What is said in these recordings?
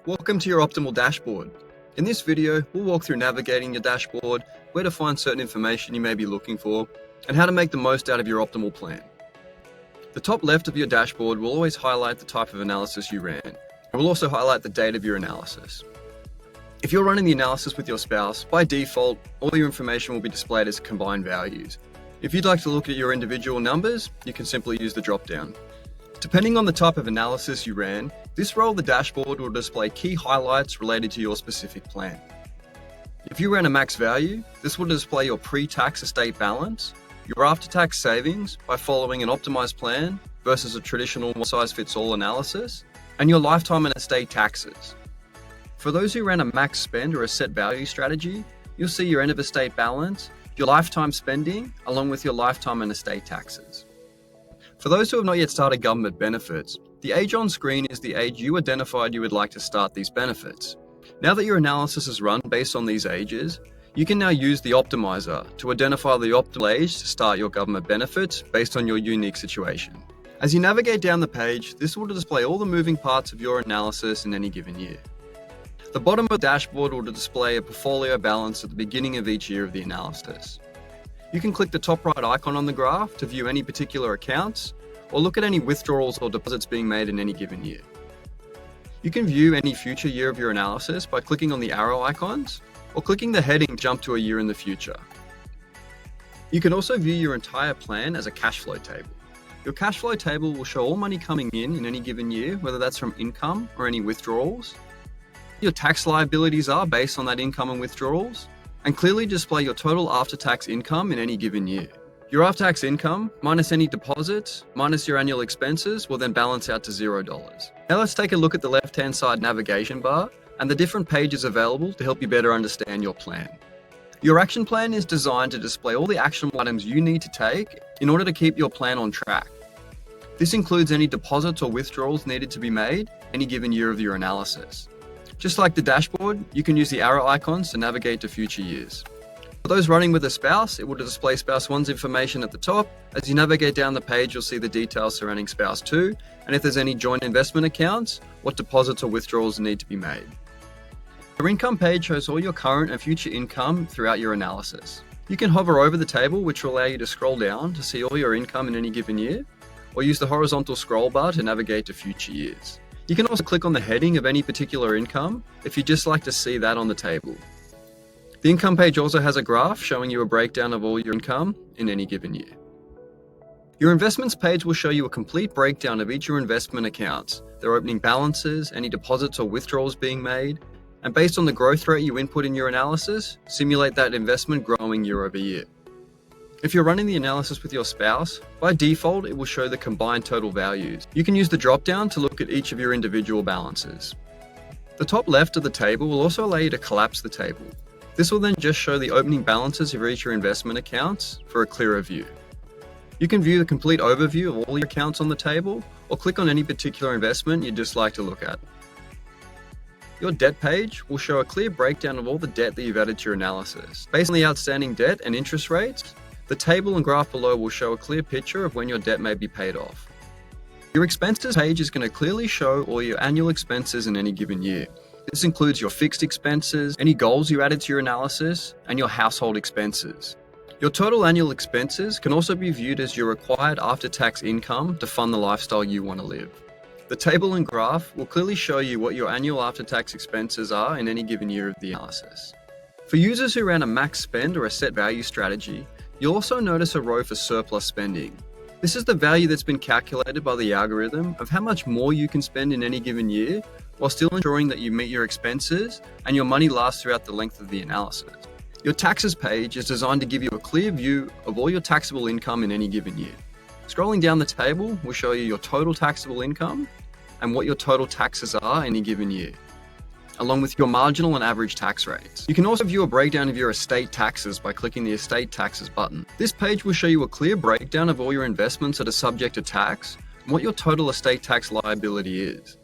Welcome to your Optiml dashboard. In this video, we'll walk through navigating your dashboard, where to find certain information you may be looking for, and how to make the most out of your optimal plan. The top left of your dashboard will always highlight the type of analysis you ran, and will also highlight the date of your analysis. If you're running the analysis with your spouse, by default, all your information will be displayed as combined values. If you'd like to look at your individual numbers, you can simply use the drop-down. Depending on the type of analysis you ran, this row of the dashboard will display key highlights related to your specific plan. If you ran a max value, this will display your pre-tax estate balance, your after-tax savings by following an optimized plan versus a traditional one-size-fits-all analysis, and your lifetime and estate taxes. For those who ran a max spend or a set value strategy, you'll see your end of estate balance, your lifetime spending, along with your lifetime and estate taxes. For those who have not yet started government benefits, the age on screen is the age you identified you would like to start these benefits. Now that your analysis is run based on these ages, you can now use the optimizer to identify the optimal age to start your government benefits based on your unique situation. As you navigate down the page, this will display all the moving parts of your analysis in any given year. The bottom of the dashboard will display a portfolio balance at the beginning of each year of the analysis. You can click the top right icon on the graph to view any particular accounts or look at any withdrawals or deposits being made in any given year. You can view any future year of your analysis by clicking on the arrow icons or clicking the heading to jump to a year in the future. You can also view your entire plan as a cash flow table. Your cash flow table will show all money coming in any given year, whether that's from income or any withdrawals. Your tax liabilities are based on that income and withdrawals, and clearly display your total after-tax income in any given year. Your after-tax income, minus any deposits, minus your annual expenses, will then balance out to $0. Now let's take a look at the left-hand side navigation bar and the different pages available to help you better understand your plan. Your action plan is designed to display all the actionable items you need to take in order to keep your plan on track. This includes any deposits or withdrawals needed to be made any given year of your analysis. Just like the dashboard, you can use the arrow icons to navigate to future years. For those running with a spouse, it will display spouse 1's information at the top. As you navigate down the page, you'll see the details surrounding spouse 2, and if there's any joint investment accounts, what deposits or withdrawals need to be made. Your income page shows all your current and future income throughout your analysis. You can hover over the table, which will allow you to scroll down to see all your income in any given year, or use the horizontal scroll bar to navigate to future years. You can also click on the heading of any particular income if you'd just like to see that on the table. The income page also has a graph showing you a breakdown of all your income in any given year. Your investments page will show you a complete breakdown of each of your investment accounts, their opening balances, any deposits or withdrawals being made, and based on the growth rate you input in your analysis, simulate that investment growing year over year. If you're running the analysis with your spouse, by default, it will show the combined total values. You can use the drop-down to look at each of your individual balances. The top left of the table will also allow you to collapse the table. This will then just show the opening balances of each of your investment accounts for a clearer view. You can view the complete overview of all your accounts on the table, or click on any particular investment you'd just like to look at. Your debt page will show a clear breakdown of all the debt that you've added to your analysis. Based on the outstanding debt and interest rates, the table and graph below will show a clear picture of when your debt may be paid off. Your expenses page is going to clearly show all your annual expenses in any given year. This includes your fixed expenses, any goals you added to your analysis, and your household expenses. Your total annual expenses can also be viewed as your required after-tax income to fund the lifestyle you want to live. The table and graph will clearly show you what your annual after-tax expenses are in any given year of the analysis. For users who ran a max spend or a set value strategy, you'll also notice a row for surplus spending. This is the value that's been calculated by the algorithm of how much more you can spend in any given year while still ensuring that you meet your expenses and your money lasts throughout the length of the analysis. Your taxes page is designed to give you a clear view of all your taxable income in any given year. Scrolling down the table will show you your total taxable income and what your total taxes are any given year, along with your marginal and average tax rates. You can also view a breakdown of your estate taxes by clicking the Estate Taxes button. This page will show you a clear breakdown of all your investments that are subject to tax and what your total estate tax liability is.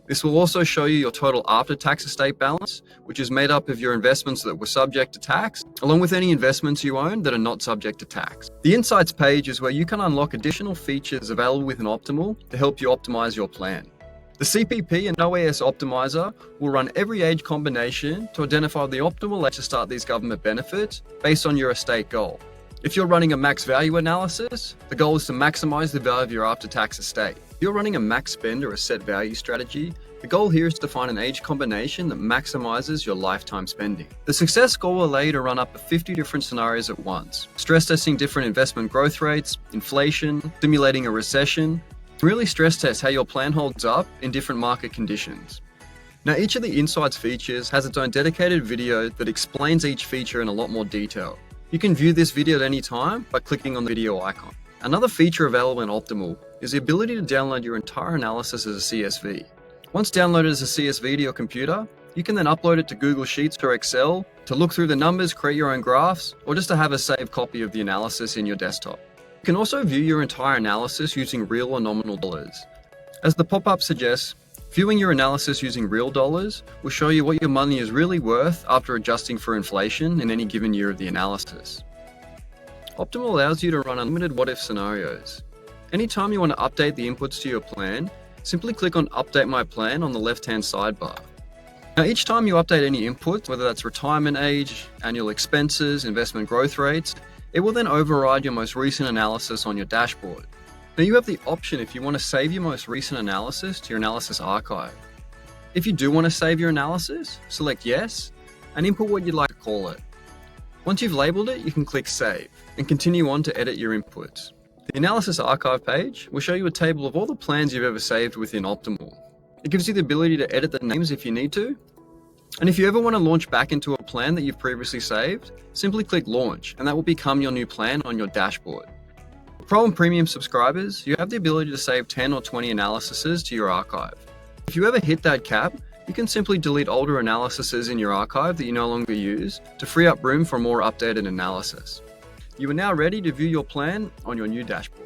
This will also show you your total after-tax estate balance, which is made up of your investments that were subject to tax, along with any investments you own that are not subject to tax. The Insights page is where you can unlock additional features available within Optiml to help you optimize your plan. The CPP and OAS optimizer will run every age combination to identify the optimal age to start these government benefits based on your estate goal. If you're running a max value analysis, the goal is to maximize the value of your after-tax estate. If you're running a max spend or a set value strategy, the goal here is to find an age combination that maximizes your lifetime spending. The success score will allow you to run up to 50 different scenarios at once, stress testing different investment growth rates, inflation, simulating a recession, really stress test how your plan holds up in different market conditions. Now, each of the Insights features has its own dedicated video that explains each feature in a lot more detail. You can view this video at any time by clicking on the video icon. Another feature available in Optiml is the ability to download your entire analysis as a CSV. Once downloaded as a CSV to your computer, you can then upload it to Google Sheets or Excel to look through the numbers, create your own graphs, or just to have a saved copy of the analysis in your desktop. You can also view your entire analysis using real or nominal dollars. As the pop-up suggests, viewing your analysis using real dollars will show you what your money is really worth after adjusting for inflation in any given year of the analysis. Optiml allows you to run unlimited what-if scenarios. Anytime you want to update the inputs to your plan, simply click on Update My Plan on the left-hand sidebar. Now, each time you update any input, whether that's retirement age, annual expenses, investment growth rates, it will then override your most recent analysis on your dashboard. Now, you have the option if you want to save your most recent analysis to your analysis archive. If you do want to save your analysis, select Yes and input what you'd like to call it. Once you've labeled it, you can click Save and continue on to edit your inputs. The Analysis Archive page will show you a table of all the plans you've ever saved within Optiml. It gives you the ability to edit the names if you need to. And if you ever want to launch back into a plan that you've previously saved, simply click Launch and that will become your new plan on your dashboard. For Pro and Premium subscribers, you have the ability to save 10 or 20 analyses to your archive. If you ever hit that cap, you can simply delete older analyses in your archive that you no longer use to free up room for more updated analysis. You are now ready to view your plan on your new dashboard.